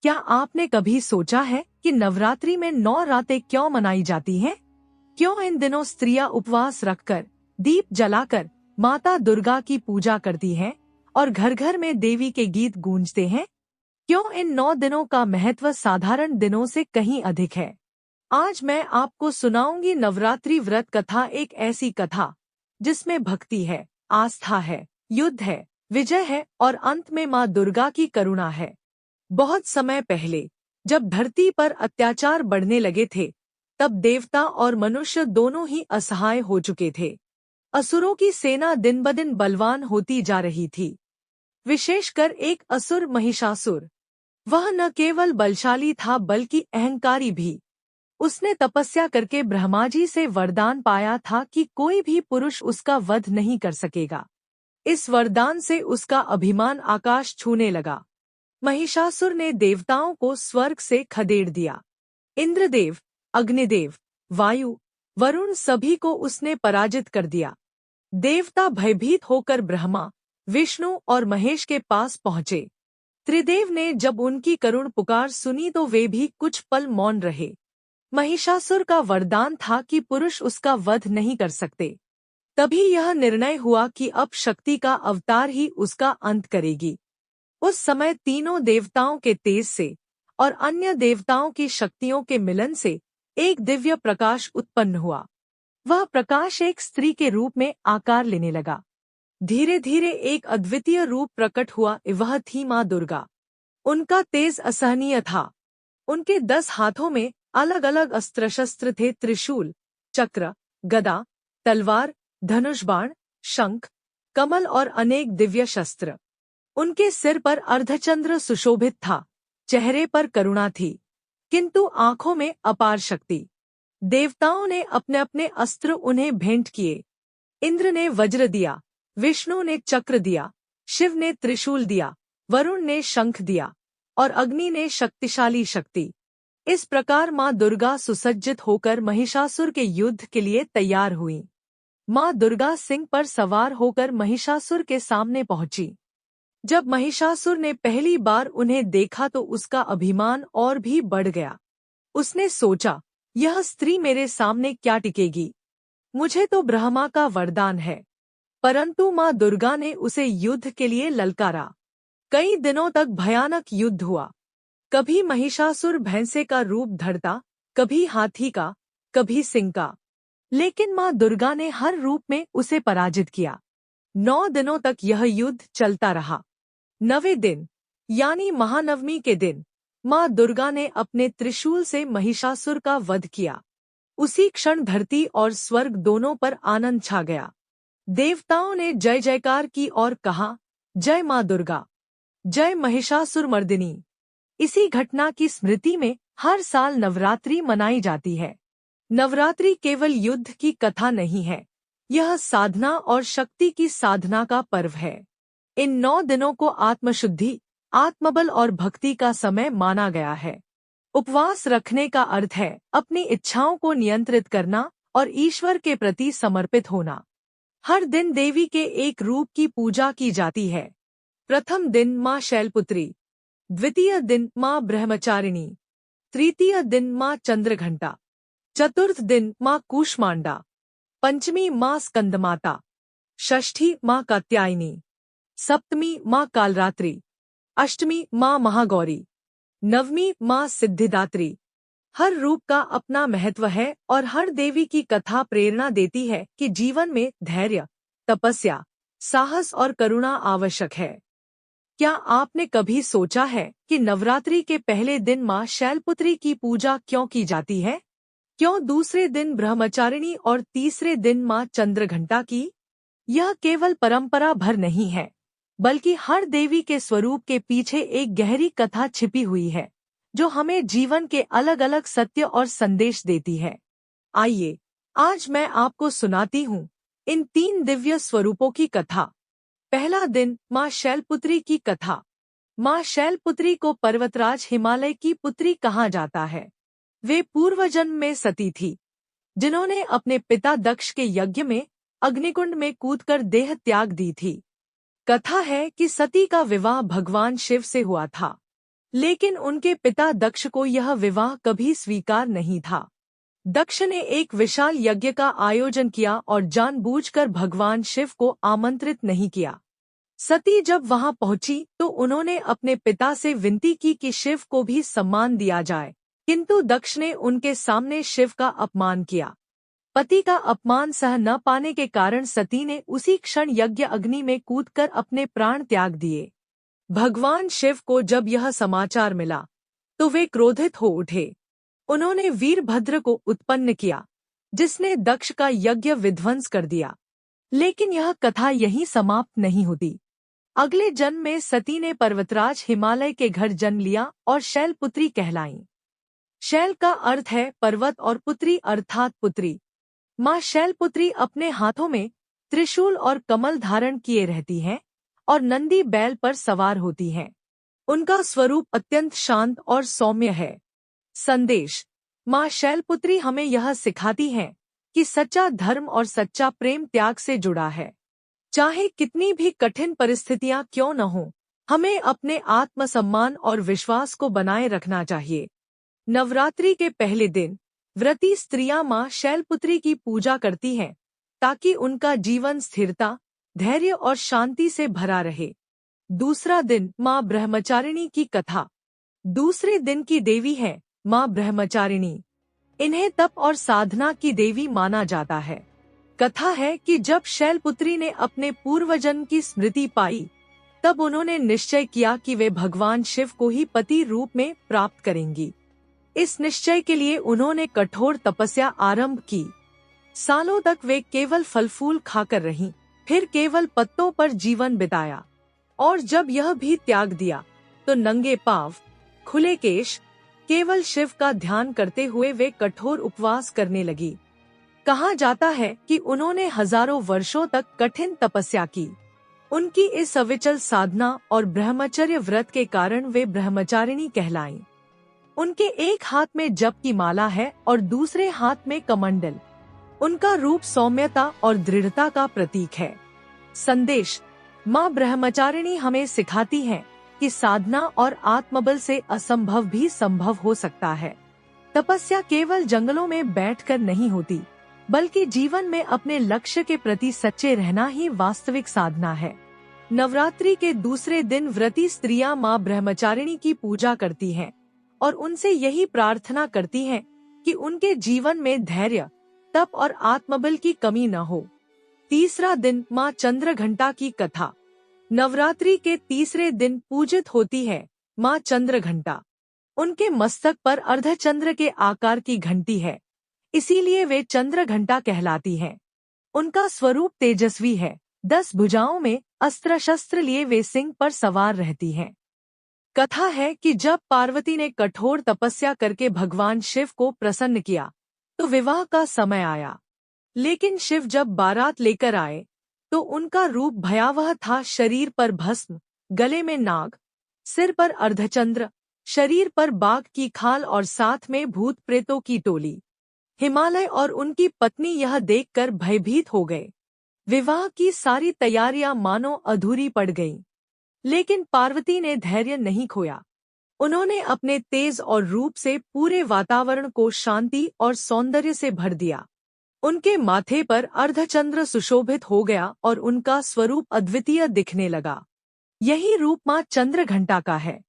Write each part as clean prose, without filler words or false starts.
क्या आपने कभी सोचा है कि नवरात्रि में 9 रातें क्यों मनाई जाती हैं? क्यों इन दिनों स्त्रियां उपवास रखकर, दीप जलाकर माता दुर्गा की पूजा करती हैं और घर घर में देवी के गीत गूंजते हैं? क्यों इन 9 दिनों का महत्व साधारण दिनों से कहीं अधिक है? आज मैं आपको सुनाऊंगी नवरात्रि व्रत कथा, एक ऐसी कथा जिसमें भक्ति है, आस्था है, युद्ध है, विजय है और अंत में माँ दुर्गा की करुणा है। बहुत समय पहले, जब धरती पर अत्याचार बढ़ने लगे थे, तब देवता और मनुष्य दोनों ही असहाय हो चुके थे। असुरों की सेना दिन ब दिन बलवान होती जा रही थी। विशेषकर एक असुर महिषासुर। वह न केवल बलशाली था बल्कि अहंकारी भी। उसने तपस्या करके ब्रह्मा जी से वरदान पाया था कि कोई भी पुरुष उसका वध नहीं कर सकेगा। इस वरदान से उसका अभिमान आकाश छूने लगा। महिषासुर ने देवताओं को स्वर्ग से खदेड़ दिया। इंद्रदेव, अग्निदेव, वायु, वरुण सभी को उसने पराजित कर दिया। देवता भयभीत होकर ब्रह्मा, विष्णु और महेश के पास पहुंचे। त्रिदेव ने जब उनकी करुण पुकार सुनी तो वे भी कुछ पल मौन रहे। महिषासुर का वरदान था कि पुरुष उसका वध नहीं कर सकते। तभी यह निर्णय हुआ कि अब शक्ति का अवतार ही उसका अंत करेगी। उस समय तीनों देवताओं के तेज से और अन्य देवताओं की शक्तियों के मिलन से एक दिव्य प्रकाश उत्पन्न हुआ। वह प्रकाश एक स्त्री के रूप में आकार लेने लगा। धीरे धीरे एक अद्वितीय रूप प्रकट हुआ, वह थी माँ दुर्गा। उनका तेज असहनीय था। उनके 10 हाथों में अलग अलग अस्त्र शस्त्र थे, त्रिशूल, चक्र, गदा, तलवार, धनुष बाण, शंख, कमल और अनेक दिव्य शस्त्र। उनके सिर पर अर्धचंद्र सुशोभित था, चेहरे पर करुणा थी, किंतु आंखों में अपार शक्ति। देवताओं ने अपने अपने अस्त्र उन्हें भेंट किए। इंद्र ने वज्र दिया, विष्णु ने चक्र दिया, शिव ने त्रिशूल दिया, वरुण ने शंख दिया और अग्नि ने शक्तिशाली शक्ति। इस प्रकार माँ दुर्गा सुसज्जित होकर महिषासुर के युद्ध के लिए तैयार हुई। माँ दुर्गा सिंह पर सवार होकर महिषासुर के सामने पहुंची। जब महिषासुर ने पहली बार उन्हें देखा तो उसका अभिमान और भी बढ़ गया। उसने सोचा, यह स्त्री मेरे सामने क्या टिकेगी? मुझे तो ब्रह्मा का वरदान है। परंतु माँ दुर्गा ने उसे युद्ध के लिए ललकारा। कई दिनों तक भयानक युद्ध हुआ। कभी महिषासुर भैंसे का रूप धरता, कभी हाथी का, कभी सिंह का, लेकिन माँ दुर्गा ने हर रूप में उसे पराजित किया। 9 दिनों तक यह युद्ध चलता रहा। 9वें दिन, यानी महानवमी के दिन, माँ दुर्गा ने अपने त्रिशूल से महिषासुर का वध किया। उसी क्षण धरती और स्वर्ग दोनों पर आनंद छा गया। देवताओं ने जय जयकार की और कहा, जय माँ दुर्गा, जय महिषासुर मर्दिनी। इसी घटना की स्मृति में हर साल नवरात्रि मनाई जाती है। नवरात्रि केवल युद्ध की कथा नहीं है, यह साधना और शक्ति की साधना का पर्व है। इन 9 दिनों को आत्मशुद्धि, आत्मबल और भक्ति का समय माना गया है। उपवास रखने का अर्थ है अपनी इच्छाओं को नियंत्रित करना और ईश्वर के प्रति समर्पित होना। हर दिन देवी के एक रूप की पूजा की जाती है। प्रथम दिन माँ शैलपुत्री, द्वितीय दिन माँ ब्रह्मचारिणी, तृतीय दिन माँ चंद्रघंटा, चतुर्थ दिन माँ कूष्मांडा, पंचमी माँ स्कंदमाता, षष्ठी माँ कात्यायनी, सप्तमी माँ कालरात्रि, अष्टमी माँ महागौरी, नवमी माँ सिद्धिदात्री। हर रूप का अपना महत्व है और हर देवी की कथा प्रेरणा देती है कि जीवन में धैर्य, तपस्या, साहस और करुणा आवश्यक है। क्या आपने कभी सोचा है कि नवरात्रि के पहले दिन माँ शैलपुत्री की पूजा क्यों की जाती है? क्यों दूसरे दिन ब्रह्मचारिणी और तीसरे दिन माँ चंद्रघंटा की? यह केवल परंपरा भर नहीं है, बल्कि हर देवी के स्वरूप के पीछे एक गहरी कथा छिपी हुई है, जो हमें जीवन के अलग अलग सत्य और संदेश देती है। आइए, आज मैं आपको सुनाती हूँ इन 3 दिव्य स्वरूपों की कथा। पहला दिन, माँ शैलपुत्री की कथा। माँ शैलपुत्री को पर्वतराज हिमालय की पुत्री कहा जाता है। वे पूर्वजन्म में सती थी, जिन्होंने अपने पिता दक्ष के यज्ञ में अग्निकुंड में कूदकर देह त्याग दी थी। कथा है कि सती का विवाह भगवान शिव से हुआ था। लेकिन उनके पिता दक्ष को यह विवाह कभी स्वीकार नहीं था। दक्ष ने एक विशाल यज्ञ का आयोजन किया और जानबूझकर भगवान शिव को आमंत्रित नहीं किया। सती जब वहां पहुंची तो उन्होंने अपने पिता से विनती की कि शिव को भी सम्मान दिया जाए, किंतु दक्ष ने उनके सामने शिव का अपमान किया। पति का अपमान सह न पाने के कारण सती ने उसी क्षण यज्ञ अग्नि में कूदकर अपने प्राण त्याग दिए। भगवान शिव को जब यह समाचार मिला तो वे क्रोधित हो उठे। उन्होंने वीरभद्र को उत्पन्न किया, जिसने दक्ष का यज्ञ विध्वंस कर दिया। लेकिन यह कथा यहीं समाप्त नहीं होती। अगले जन्म में सती ने पर्वतराज हिमालय के घर जन्म लिया और शैलपुत्री कहलाईं। शैल का अर्थ है पर्वत और पुत्री अर्थात पुत्री। माँ शैलपुत्री अपने हाथों में त्रिशूल और कमल धारण किए रहती हैं और नंदी बैल पर सवार होती हैं। उनका स्वरूप अत्यंत शांत और सौम्य है। संदेश: माँ शैलपुत्री हमें यह सिखाती हैं कि सच्चा धर्म और सच्चा प्रेम त्याग से जुड़ा है। चाहे कितनी भी कठिन परिस्थितियां क्यों न हों, हमें अपने आत्मसम्मान और विश्वास को बनाए रखना चाहिए। नवरात्रि के पहले दिन व्रती स्त्रियां माँ शैलपुत्री की पूजा करती हैं ताकि उनका जीवन स्थिरता, धैर्य और शांति से भरा रहे। दूसरा दिन माँ ब्रह्मचारिणी की कथा। दूसरे दिन की देवी है माँ ब्रह्मचारिणी। इन्हें तप और साधना की देवी माना जाता है। कथा है कि जब शैलपुत्री ने अपने पूर्वजन्म की स्मृति पाई, तब उन्होंने निश्चय किया कि वे भगवान शिव को ही पति रूप में प्राप्त करेंगी। इस निश्चय के लिए उन्होंने कठोर तपस्या आरंभ की। सालों तक वे केवल फल फूल खाकर रहीं, फिर केवल पत्तों पर जीवन बिताया, और जब यह भी त्याग दिया तो नंगे पांव, खुले केश, केवल शिव का ध्यान करते हुए वे कठोर उपवास करने लगी। कहा जाता है कि उन्होंने हजारों वर्षों तक कठिन तपस्या की। उनकी इस अविचल साधना और ब्रह्मचर्य व्रत के कारण वे ब्रह्मचारिणी कहलाईं। उनके एक हाथ में जप की माला है और दूसरे हाथ में कमंडल। उनका रूप सौम्यता और दृढ़ता का प्रतीक है। संदेश: माँ ब्रह्मचारिणी हमें सिखाती हैं कि साधना और आत्मबल से असंभव भी संभव हो सकता है। तपस्या केवल जंगलों में बैठकर नहीं होती, बल्कि जीवन में अपने लक्ष्य के प्रति सच्चे रहना ही वास्तविक साधना है। नवरात्रि के दूसरे दिन व्रती स्त्रियां माँ ब्रह्मचारिणी की पूजा करती हैं और उनसे यही प्रार्थना करती हैं कि उनके जीवन में धैर्य, तप और आत्मबल की कमी न हो। तीसरा दिन माँ चंद्रघंटा की कथा। नवरात्रि के तीसरे दिन पूजित होती है माँ चंद्रघंटा। उनके मस्तक पर अर्धचंद्र के आकार की घंटी है, इसीलिए वे चंद्रघंटा कहलाती हैं। उनका स्वरूप तेजस्वी है। 10 भुजाओं में अस्त्र शस्त्र लिए वे सिंह पर सवार रहती हैं। कथा है कि जब पार्वती ने कठोर तपस्या करके भगवान शिव को प्रसन्न किया तो विवाह का समय आया। लेकिन शिव जब बारात लेकर आए तो उनका रूप भयावह था। शरीर पर भस्म, गले में नाग, सिर पर अर्धचंद्र, शरीर पर बाघ की खाल और साथ में भूत प्रेतों की टोली। हिमालय और उनकी पत्नी यह देखकर भयभीत हो गए। विवाह की सारी तैयारियां मानो अधूरी पड़ गईं। लेकिन पार्वती ने धैर्य नहीं खोया। उन्होंने अपने तेज और रूप से पूरे वातावरण को शांति और सौंदर्य से भर दिया। उनके माथे पर अर्धचंद्र सुशोभित हो गया और उनका स्वरूप अद्वितीय दिखने लगा। यही रूप माँ चंद्रघंटा का है।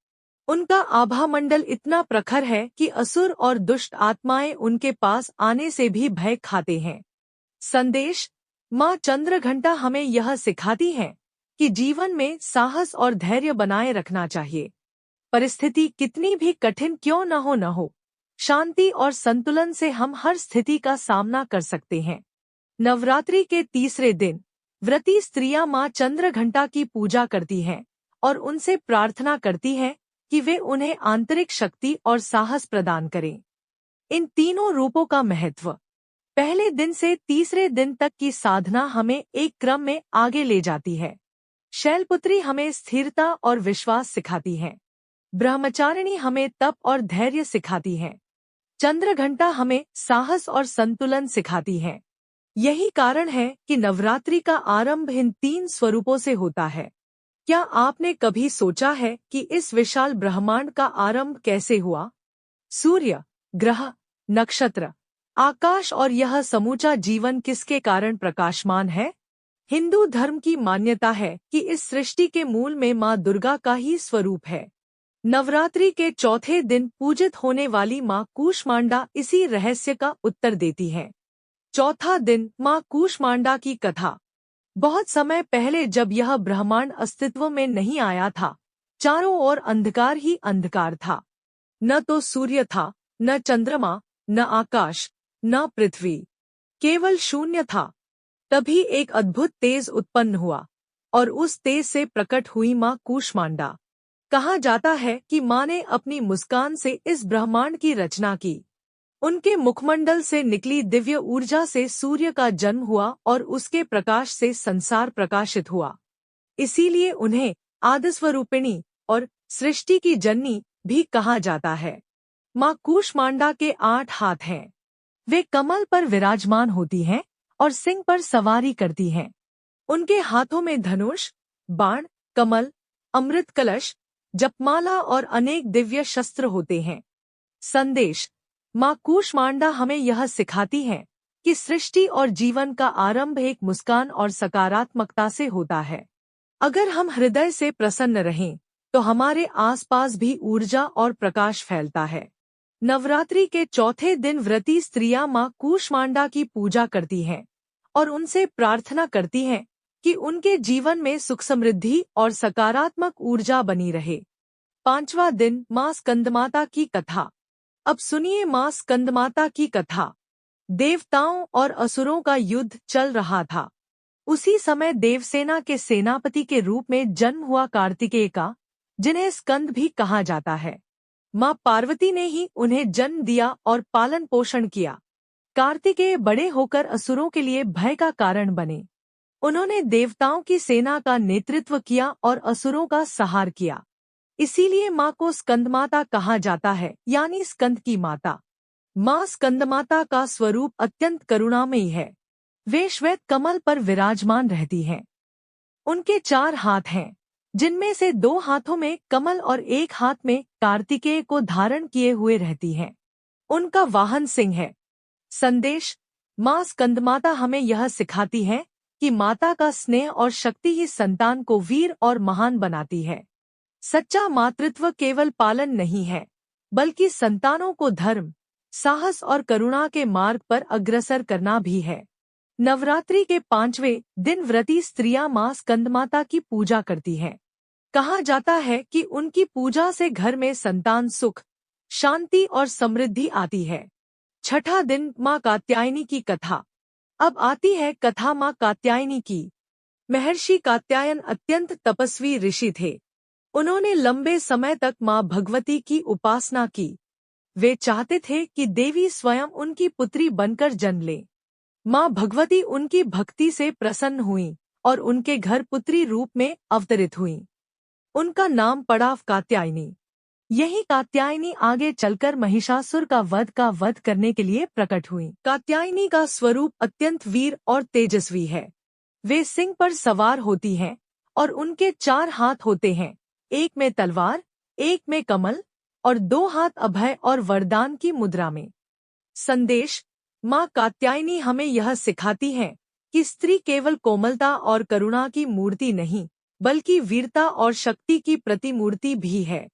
उनका आभा मंडल इतना प्रखर है कि असुर और दुष्ट आत्माएं उनके पास आने से भी भय खाते हैं। संदेश: माँ चंद्रघंटा हमें यह सिखाती हैं कि जीवन में साहस और धैर्य बनाए रखना चाहिए। परिस्थिति कितनी भी कठिन क्यों न हो, शांति और संतुलन से हम हर स्थिति का सामना कर सकते हैं। नवरात्रि के तीसरे दिन व्रती स्त्रियां माँ चंद्रघंटा की पूजा करती हैं और उनसे प्रार्थना करती हैं कि वे उन्हें आंतरिक शक्ति और साहस प्रदान करें। इन तीनों रूपों का महत्व। पहले दिन से तीसरे दिन तक की साधना हमें एक क्रम में आगे ले जाती है। शैलपुत्री हमें स्थिरता और विश्वास सिखाती है। ब्रह्मचारिणी हमें तप और धैर्य सिखाती है। चंद्रघंटा हमें साहस और संतुलन सिखाती है। यही कारण है कि नवरात्रि का आरंभ इन 3 स्वरूपों से होता है। क्या आपने कभी सोचा है कि इस विशाल ब्रह्मांड का आरंभ कैसे हुआ? सूर्य, ग्रह, नक्षत्र, आकाश और यह समूचा जीवन किसके कारण प्रकाशमान है? हिंदू धर्म की मान्यता है कि इस सृष्टि के मूल में माँ दुर्गा का ही स्वरूप है। नवरात्रि के चौथे दिन पूजित होने वाली माँ कूष्मांडा इसी रहस्य का उत्तर देती है। चौथा दिन माँ कूष्मांडा की कथा। बहुत समय पहले जब यह ब्रह्मांड अस्तित्व में नहीं आया था, चारों ओर अंधकार ही अंधकार था। न तो सूर्य था, न चंद्रमा, न आकाश, न पृथ्वी, केवल शून्य था। तभी एक अद्भुत तेज उत्पन्न हुआ और उस तेज से प्रकट हुई माँ कूष्मांडा। कहा जाता है कि माँ ने अपनी मुस्कान से इस ब्रह्मांड की रचना की। उनके मुखमंडल से निकली दिव्य ऊर्जा से सूर्य का जन्म हुआ और उसके प्रकाश से संसार प्रकाशित हुआ। इसीलिए उन्हें आदिस्वरूपिणी और सृष्टि की जननी भी कहा जाता है। माँ कूष्मांडा के 8 हाथ हैं। वे कमल पर विराजमान होती हैं और सिंह पर सवारी करती हैं। उनके हाथों में धनुष, बाण, कमल, अमृत कलश, जपमाला और अनेक दिव्य शस्त्र होते हैं। संदेश। माँ कूष्मांडा हमें यह सिखाती है कि सृष्टि और जीवन का आरंभ एक मुस्कान और सकारात्मकता से होता है। अगर हम हृदय से प्रसन्न रहें, तो हमारे आसपास भी ऊर्जा और प्रकाश फैलता है। नवरात्रि के चौथे दिन व्रती स्त्रियां माँ कूष्मांडा की पूजा करती हैं और उनसे प्रार्थना करती हैं कि उनके जीवन में सुख समृद्धि और सकारात्मक ऊर्जा बनी रहे। 5वां दिन माँ स्कंदमाता की कथा। अब सुनिए माँ स्कंदमाता की कथा। देवताओं और असुरों का युद्ध चल रहा था। उसी समय देवसेना के सेनापति के रूप में जन्म हुआ कार्तिकेय का, जिन्हें स्कंद भी कहा जाता है। माँ पार्वती ने ही उन्हें जन्म दिया और पालन पोषण किया। कार्तिकेय बड़े होकर असुरों के लिए भय का कारण बने। उन्होंने देवताओं की सेना का नेतृत्व किया और असुरों का संहार किया। इसीलिए माँ को स्कंदमाता कहा जाता है, यानी स्कंद की माता। माँ स्कंदमाता का स्वरूप अत्यंत करुणामयी है। वे श्वेत कमल पर विराजमान रहती हैं। उनके 4 हाथ हैं, जिनमें से 2 हाथों में कमल और एक हाथ में कार्तिकेय को धारण किए हुए रहती हैं। उनका वाहन सिंह है। संदेश। माँ स्कंदमाता हमें यह सिखाती है कि माता का स्नेह और शक्ति ही संतान को वीर और महान बनाती है। सच्चा मातृत्व केवल पालन नहीं है, बल्कि संतानों को धर्म, साहस और करुणा के मार्ग पर अग्रसर करना भी है। नवरात्रि के 5वें दिन व्रती स्त्रियां माँ स्कंदमाता की पूजा करती हैं। कहा जाता है कि उनकी पूजा से घर में संतान सुख, शांति और समृद्धि आती है। 6ठा दिन माँ कात्यायनी की कथा। अब आती है कथा माँ कात्यायनी की। महर्षि कात्यायन अत्यंत तपस्वी ऋषि थे। उन्होंने लंबे समय तक माँ भगवती की उपासना की। वे चाहते थे कि देवी स्वयं उनकी पुत्री बनकर जन्म ले। माँ भगवती उनकी भक्ति से प्रसन्न हुईं और उनके घर पुत्री रूप में अवतरित हुईं। उनका नाम पड़ा कात्यायनी। यही कात्यायनी आगे चलकर महिषासुर का वध करने के लिए प्रकट हुईं। कात्यायनी का स्वरूप अत्यंत वीर और तेजस्वी है। वे सिंह पर सवार होती हैं और उनके 4 हाथ होते हैं, एक में तलवार, एक में कमल और 2 हाथ अभय और वरदान की मुद्रा में। संदेश। माँ कात्यायनी हमें यह सिखाती है कि स्त्री केवल कोमलता और करुणा की मूर्ति नहीं, बल्कि वीरता और शक्ति की प्रतिमूर्ति भी है।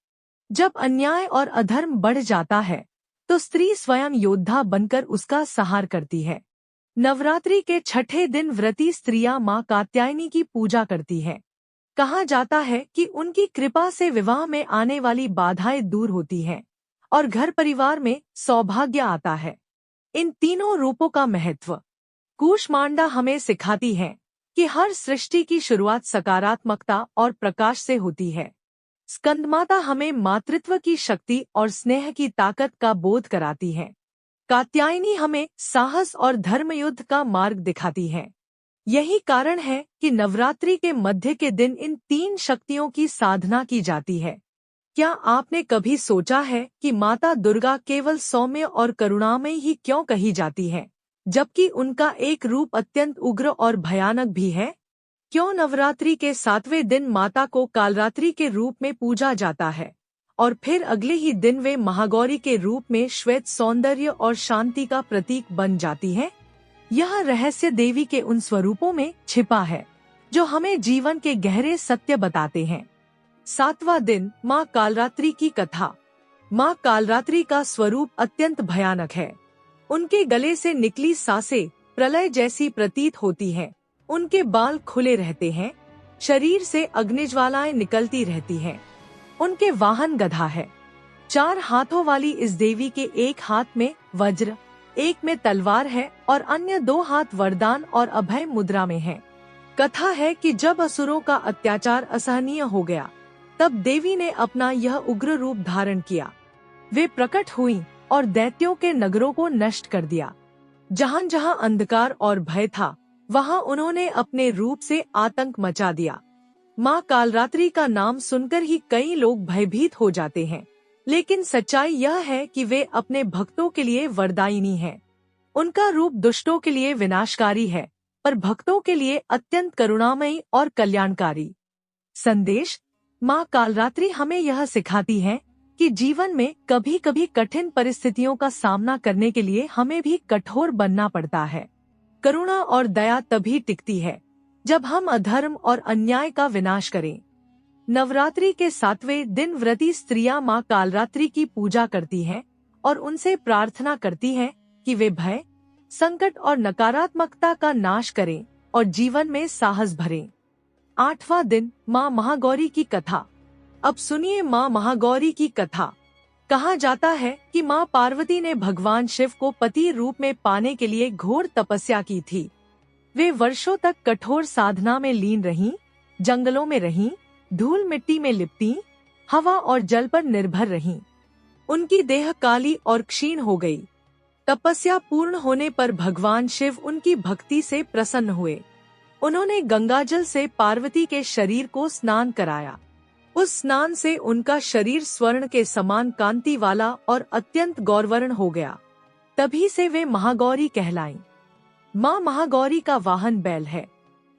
जब अन्याय और अधर्म बढ़ जाता है, तो स्त्री स्वयं योद्धा बनकर उसका संहार करती है। नवरात्रि के 6ठे दिन व्रती स्त्रियां माँ कात्यायनी की पूजा करती हैं। कहा जाता है कि उनकी कृपा से विवाह में आने वाली बाधाएं दूर होती हैं और घर परिवार में सौभाग्य आता है। इन तीनों रूपों का महत्व। कूष्मांडा हमें सिखाती है कि हर सृष्टि की शुरुआत सकारात्मकता और प्रकाश से होती है। स्कंदमाता हमें मातृत्व की शक्ति और स्नेह की ताकत का बोध कराती है। कात्यायनी हमें साहस और धर्मयुद्ध का मार्ग दिखाती है। यही कारण है कि नवरात्रि के मध्य के दिन इन 3 शक्तियों की साधना की जाती है। क्या आपने कभी सोचा है कि माता दुर्गा केवल सौम्य और करुणामयी ही क्यों कही जाती है, जबकि उनका एक रूप अत्यंत उग्र और भयानक भी है? क्यों नवरात्रि के 7वें दिन माता को कालरात्रि के रूप में पूजा जाता है और फिर अगले ही दिन वे महागौरी के रूप में श्वेत सौंदर्य और शांति का प्रतीक बन जाती है? यह रहस्य देवी के उन स्वरूपों में छिपा है जो हमें जीवन के गहरे सत्य बताते हैं। 7वां दिन, माँ कालरात्रि की कथा। माँ कालरात्रि का स्वरूप अत्यंत भयानक है। उनके गले से निकली सांसें प्रलय जैसी प्रतीत होती हैं। उनके बाल खुले रहते हैं, शरीर से अग्निज्वालाएं निकलती रहती हैं। उनके वाहन गधा है। 4 हाथों वाली इस देवी के एक हाथ में वज्र, एक में तलवार है और अन्य 2 हाथ वरदान और अभय मुद्रा में हैं। कथा है कि जब असुरों का अत्याचार असहनीय हो गया, तब देवी ने अपना यह उग्र रूप धारण किया। वे प्रकट हुईं और दैत्यों के नगरों को नष्ट कर दिया। जहां जहां अंधकार और भय था, वहां उन्होंने अपने रूप से आतंक मचा दिया। माँ कालरात्रि का नाम सुनकर ही कई लोग भयभीत हो जाते हैं, लेकिन सच्चाई यह है कि वे अपने भक्तों के लिए वरदायिनी हैं। उनका रूप दुष्टों के लिए विनाशकारी है, पर भक्तों के लिए अत्यंत करुणामयी और कल्याणकारी। संदेश: माँ कालरात्रि हमें यह सिखाती है कि जीवन में कभी कभी कठिन परिस्थितियों का सामना करने के लिए हमें भी कठोर बनना पड़ता है। करुणा और दया तभी टिकती है जब हम अधर्म और अन्याय का विनाश करें। नवरात्रि के 7वें दिन व्रती स्त्रियां माँ कालरात्रि की पूजा करती हैं और उनसे प्रार्थना करती हैं कि वे भय, संकट और नकारात्मकता का नाश करें और जीवन में साहस भरें। 8वां दिन, माँ महागौरी की कथा। अब सुनिए माँ महागौरी की कथा। कहा जाता है कि माँ पार्वती ने भगवान शिव को पति रूप में पाने के लिए घोर तपस्या की थी। वे वर्षों तक कठोर साधना में लीन रहीं, जंगलों में रहीं, धूल मिट्टी में लिपटी, हवा और जल पर निर्भर रहीं। उनकी देह काली और क्षीण हो गई। तपस्या पूर्ण होने पर भगवान शिव उनकी भक्ति से प्रसन्न हुए। उन्होंने गंगाजल से पार्वती के शरीर को स्नान कराया। उस स्नान से उनका शरीर स्वर्ण के समान कांति वाला और अत्यंत गौरवर्ण हो गया। तभी से वे महागौरी कहलाईं। माँ महागौरी का वाहन बैल है।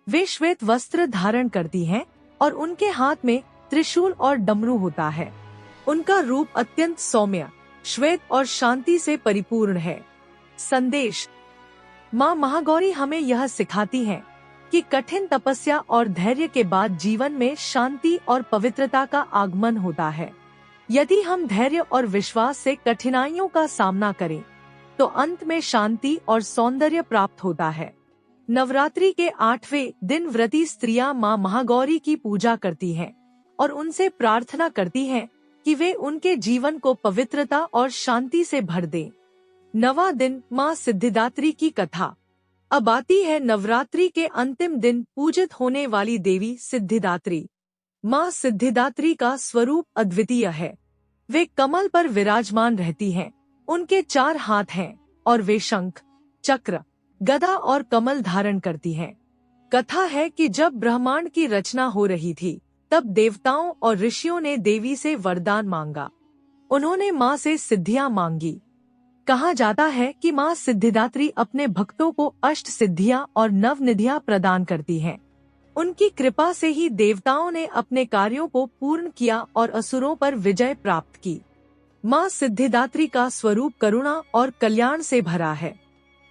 वे श्वेत वस्त्र धारण करती हैं और उनके हाथ में त्रिशूल और डमरू होता है। उनका रूप अत्यंत सौम्य, श्वेत और शांति से परिपूर्ण है। संदेश: माँ महागौरी हमें यह सिखाती हैं कि कठिन तपस्या और धैर्य के बाद जीवन में शांति और पवित्रता का आगमन होता है। यदि हम धैर्य और विश्वास से कठिनाइयों का सामना करें, तो अंत में शांति और सौंदर्य प्राप्त होता है। नवरात्रि के 8वें दिन व्रती स्त्रियां माँ महागौरी की पूजा करती हैं और उनसे प्रार्थना करती हैं कि वे उनके जीवन को पवित्रता और शांति से भर दें। 9वां दिन, माँ सिद्धिदात्री की कथा। अब आती है नवरात्रि के अंतिम दिन पूजित होने वाली देवी सिद्धिदात्री। माँ सिद्धिदात्री का स्वरूप अद्वितीय है। वे कमल पर विराजमान रहती हैं। उनके 4 हाथ हैं और वे शंख, चक्र, गदा और कमल धारण करती हैं। कथा है कि जब ब्रह्मांड की रचना हो रही थी, तब देवताओं और ऋषियों ने देवी से वरदान मांगा। उन्होंने माँ से सिद्धियां मांगी। कहा जाता है कि माँ सिद्धिदात्री अपने भक्तों को अष्ट सिद्धियां और नवनिधियां प्रदान करती हैं। उनकी कृपा से ही देवताओं ने अपने कार्यों को पूर्ण किया और असुरों पर विजय प्राप्त की। माँ सिद्धिदात्री का स्वरूप करुणा और कल्याण से भरा है।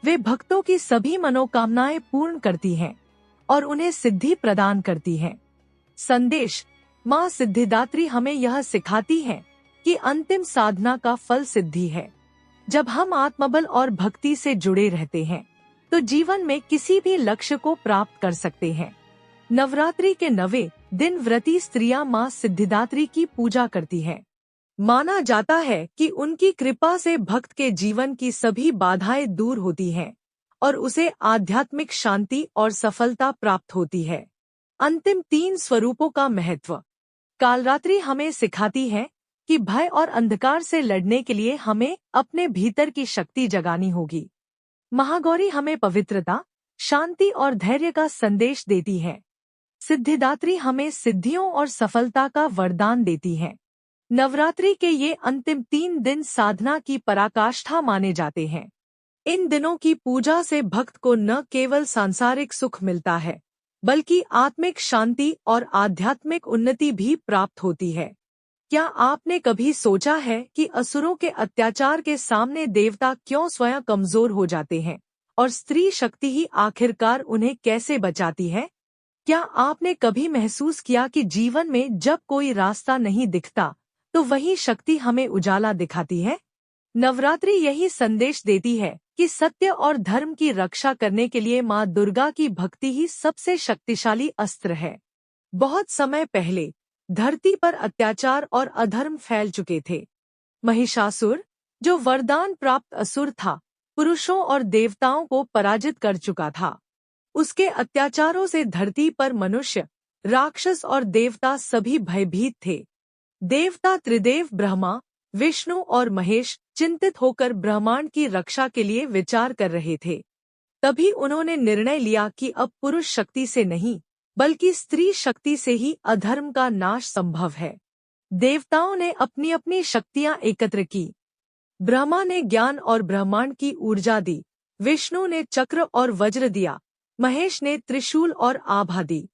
वे भक्तों की सभी मनोकामनाएं पूर्ण करती हैं और उन्हें सिद्धि प्रदान करती हैं। संदेश: माँ सिद्धिदात्री हमें यह सिखाती है कि अंतिम साधना का फल सिद्धि है। जब हम आत्मबल और भक्ति से जुड़े रहते हैं, तो जीवन में किसी भी लक्ष्य को प्राप्त कर सकते हैं। नवरात्रि के 9वें दिन व्रती स्त्रियां माँ सिद्धिदात्री की पूजा करती हैं। माना जाता है कि उनकी कृपा से भक्त के जीवन की सभी बाधाएं दूर होती हैं और उसे आध्यात्मिक शांति और सफलता प्राप्त होती है। अंतिम 3 स्वरूपों का महत्व। कालरात्रि हमें सिखाती है कि भय और अंधकार से लड़ने के लिए हमें अपने भीतर की शक्ति जगानी होगी। महागौरी हमें पवित्रता, शांति और धैर्य का संदेश देती है। सिद्धिदात्री हमें सिद्धियों और सफलता का वरदान देती है। नवरात्रि के ये अंतिम 3 दिन साधना की पराकाष्ठा माने जाते हैं। इन दिनों की पूजा से भक्त को न केवल सांसारिक सुख मिलता है, बल्कि आत्मिक शांति और आध्यात्मिक उन्नति भी प्राप्त होती है। क्या आपने कभी सोचा है कि असुरों के अत्याचार के सामने देवता क्यों स्वयं कमजोर हो जाते हैं और स्त्री शक्ति ही आखिरकार उन्हें कैसे बचाती है? क्या आपने कभी महसूस किया कि जीवन में जब कोई रास्ता नहीं दिखता तो वही शक्ति हमें उजाला दिखाती है? नवरात्रि यही संदेश देती है कि सत्य और धर्म की रक्षा करने के लिए माँ दुर्गा की भक्ति ही सबसे शक्तिशाली अस्त्र है। बहुत समय पहले धरती पर अत्याचार और अधर्म फैल चुके थे। महिषासुर, जो वरदान प्राप्त असुर था, पुरुषों और देवताओं को पराजित कर चुका था। उसके अत्याचारों से धरती पर मनुष्य, राक्षस और देवता सभी भयभीत थे। देवता त्रिदेव ब्रह्मा, विष्णु और महेश चिंतित होकर ब्रह्मांड की रक्षा के लिए विचार कर रहे थे। तभी उन्होंने निर्णय लिया कि अब पुरुष शक्ति से नहीं, बल्कि स्त्री शक्ति से ही अधर्म का नाश संभव है। देवताओं ने अपनी अपनी शक्तियां एकत्र की। ब्रह्मा ने ज्ञान और ब्रह्मांड की ऊर्जा दी, विष्णु ने चक्र और वज्र दिया, महेश ने त्रिशूल और आभा दी।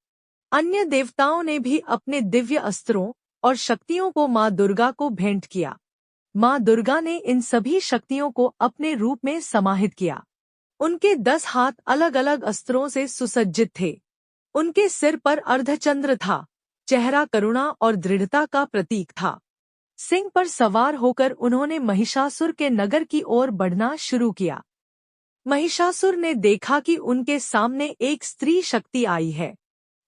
अन्य देवताओं ने भी अपने दिव्य अस्त्रों और शक्तियों को माँ दुर्गा को भेंट किया। माँ दुर्गा ने इन सभी शक्तियों को अपने रूप में समाहित किया। उनके 10 हाथ अलग अलग अस्त्रों से सुसज्जित थे। उनके सिर पर अर्धचंद्र था, चेहरा करुणा और दृढ़ता का प्रतीक था। सिंह पर सवार होकर उन्होंने महिषासुर के नगर की ओर बढ़ना शुरू किया। महिषासुर ने देखा कि उनके सामने एक स्त्री शक्ति आई है।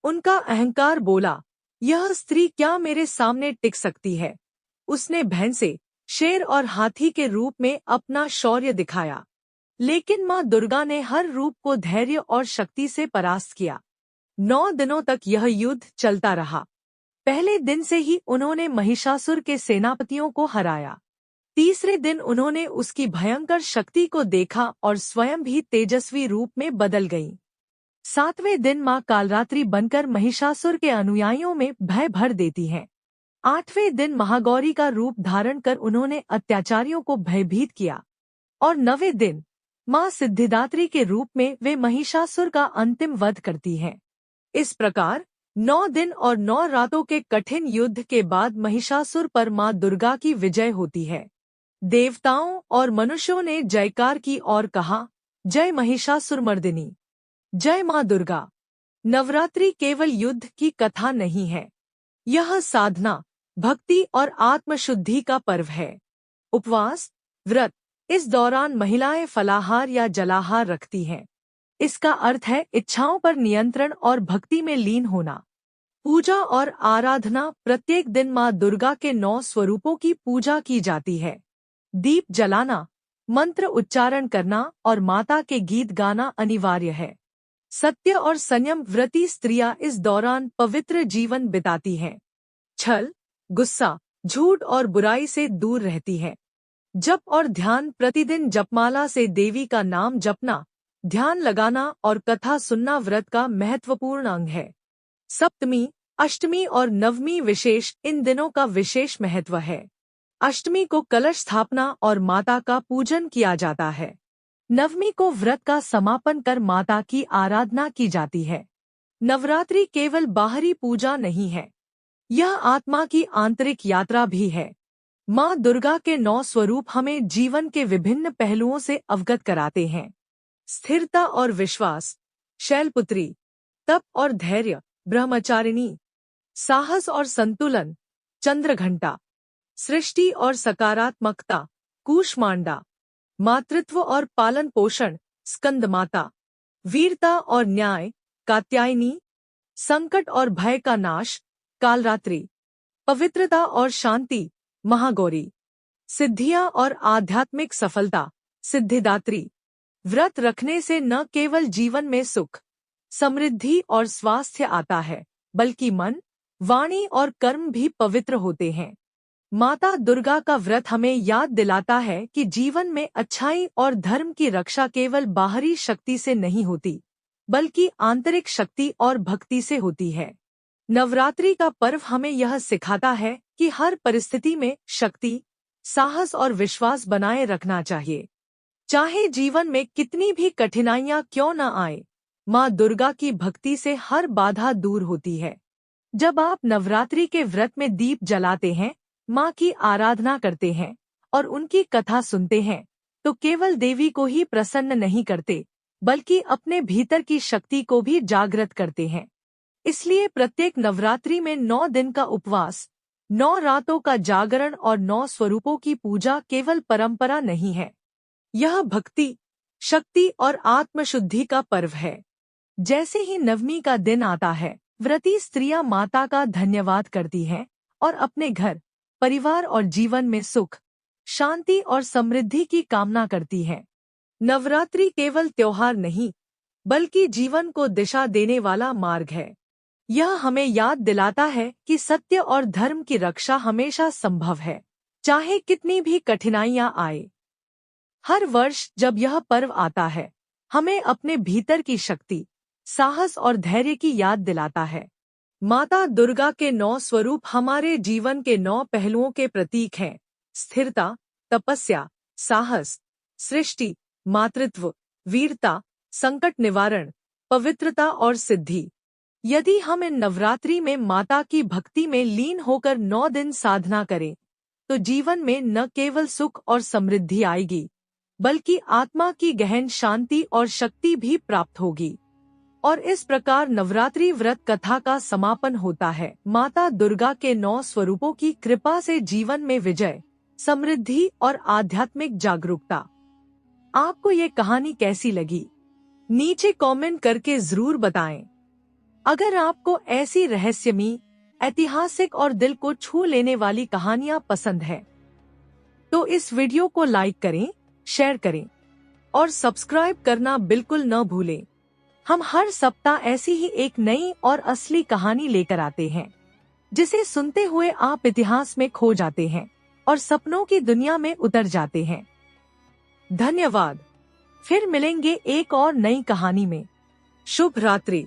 उनका अहंकार बोला, यह स्त्री क्या मेरे सामने टिक सकती है? उसने भैंसे, शेर और हाथी के रूप में अपना शौर्य दिखाया। लेकिन माँ दुर्गा ने हर रूप को धैर्य और शक्ति से परास्त किया। 9 दिनों तक यह युद्ध चलता रहा। पहले दिन से ही उन्होंने महिषासुर के सेनापतियों को हराया। तीसरे दिन उन्होंने उसकी भयंकर शक्ति को देखा और स्वयं भी तेजस्वी रूप में बदल गईं। 7वें दिन माँ कालरात्रि बनकर महिषासुर के अनुयायियों में भय भर देती हैं। 8वें दिन महागौरी का रूप धारण कर उन्होंने अत्याचारियों को भयभीत किया। और 9वें दिन माँ सिद्धिदात्री के रूप में वे महिषासुर का अंतिम वध करती हैं। इस प्रकार 9 दिन और 9 रातों के कठिन युद्ध के बाद महिषासुर पर माँ दुर्गा की विजय होती है। देवताओं और मनुष्यों ने जयकार की और कहा, जय महिषासुरमर्दिनी, जय माँ दुर्गा। नवरात्रि केवल युद्ध की कथा नहीं है, यह साधना, भक्ति और आत्मशुद्धि का पर्व है। उपवास, व्रत, इस दौरान महिलाएं फलाहार या जलाहार रखती हैं। इसका अर्थ है इच्छाओं पर नियंत्रण और भक्ति में लीन होना। पूजा और आराधना, प्रत्येक दिन माँ दुर्गा के 9 स्वरूपों की पूजा की जाती है। दीप जलाना, मंत्र उच्चारण करना और माता के गीत गाना अनिवार्य है। सत्य और संयम व्रती स्त्रियां इस दौरान पवित्र जीवन बिताती हैं। छल, गुस्सा, झूठ और बुराई से दूर रहती हैं। जप और ध्यान, प्रतिदिन जपमाला से देवी का नाम जपना, ध्यान लगाना और कथा सुनना व्रत का महत्वपूर्ण अंग है। सप्तमी, अष्टमी और नवमी विशेष, इन दिनों का विशेष महत्व है। अष्टमी को कलश स्थापना और माता का पूजन किया जाता है। नवमी को व्रत का समापन कर माता की आराधना की जाती है। नवरात्रि केवल बाहरी पूजा नहीं है, यह आत्मा की आंतरिक यात्रा भी है। माँ दुर्गा के 9 स्वरूप हमें जीवन के विभिन्न पहलुओं से अवगत कराते हैं। स्थिरता और विश्वास, शैलपुत्री, तप और धैर्य, ब्रह्मचारिणी, साहस और संतुलन, चंद्रघंटा, सृष्टि और सकारात्मकता, कूष्मांडा, मातृत्व और पालन पोषण, स्कंदमाता, वीरता और न्याय, कात्यायनी, संकट और भय का नाश, कालरात्रि, पवित्रता और शांति, महागौरी, सिद्धियां और आध्यात्मिक सफलता, सिद्धिदात्री। व्रत रखने से न केवल जीवन में सुख, समृद्धि और स्वास्थ्य आता है, बल्कि मन, वाणी और कर्म भी पवित्र होते हैं। माता दुर्गा का व्रत हमें याद दिलाता है कि जीवन में अच्छाई और धर्म की रक्षा केवल बाहरी शक्ति से नहीं होती, बल्कि आंतरिक शक्ति और भक्ति से होती है। नवरात्रि का पर्व हमें यह सिखाता है कि हर परिस्थिति में शक्ति, साहस और विश्वास बनाए रखना चाहिए। चाहे जीवन में कितनी भी कठिनाइयां क्यों न आए, माँ दुर्गा की भक्ति से हर बाधा दूर होती है। जब आप नवरात्रि के व्रत में दीप जलाते हैं, माँ की आराधना करते हैं और उनकी कथा सुनते हैं, तो केवल देवी को ही प्रसन्न नहीं करते, बल्कि अपने भीतर की शक्ति को भी जागृत करते हैं। इसलिए प्रत्येक नवरात्रि में 9 दिन का उपवास, 9 रातों का जागरण और 9 स्वरूपों की पूजा केवल परंपरा नहीं है। यह भक्ति, शक्ति और आत्मशुद्धि का पर्व है। जैसे ही नवमी का दिन आता है, व्रती स्त्रियां माता का धन्यवाद करती हैं और अपने घर, परिवार और जीवन में सुख, शांति और समृद्धि की कामना करती हैं। नवरात्रि केवल त्योहार नहीं, बल्कि जीवन को दिशा देने वाला मार्ग है। यह हमें याद दिलाता है कि सत्य और धर्म की रक्षा हमेशा संभव है, चाहे कितनी भी कठिनाइयां आए। हर वर्ष जब यह पर्व आता है, हमें अपने भीतर की शक्ति, साहस और धैर्य की याद दिलाता है। माता दुर्गा के 9 स्वरूप हमारे जीवन के 9 पहलुओं के प्रतीक हैं: स्थिरता, तपस्या, साहस, सृष्टि, मातृत्व, वीरता, संकट निवारण, पवित्रता और सिद्धि। यदि हम इन नवरात्रि में माता की भक्ति में लीन होकर 9 दिन साधना करें, तो जीवन में न केवल सुख और समृद्धि आएगी, बल्कि आत्मा की गहन शांति और शक्ति भी प्राप्त होगी। और इस प्रकार नवरात्रि व्रत कथा का समापन होता है। माता दुर्गा के 9 स्वरूपों की कृपा से जीवन में विजय, समृद्धि और आध्यात्मिक जागरूकता। आपको ये कहानी कैसी लगी? नीचे कमेंट करके जरूर बताएं। अगर आपको ऐसी रहस्यमयी, ऐतिहासिक और दिल को छू लेने वाली कहानियां पसंद है, तो इस वीडियो को लाइक करें, शेयर करें और सब्सक्राइब करना बिल्कुल न भूलें। हम हर सप्ताह ऐसी ही एक नई और असली कहानी लेकर आते हैं, जिसे सुनते हुए आप इतिहास में खो जाते हैं और सपनों की दुनिया में उतर जाते हैं। धन्यवाद। फिर मिलेंगे एक और नई कहानी में। शुभ रात्रि।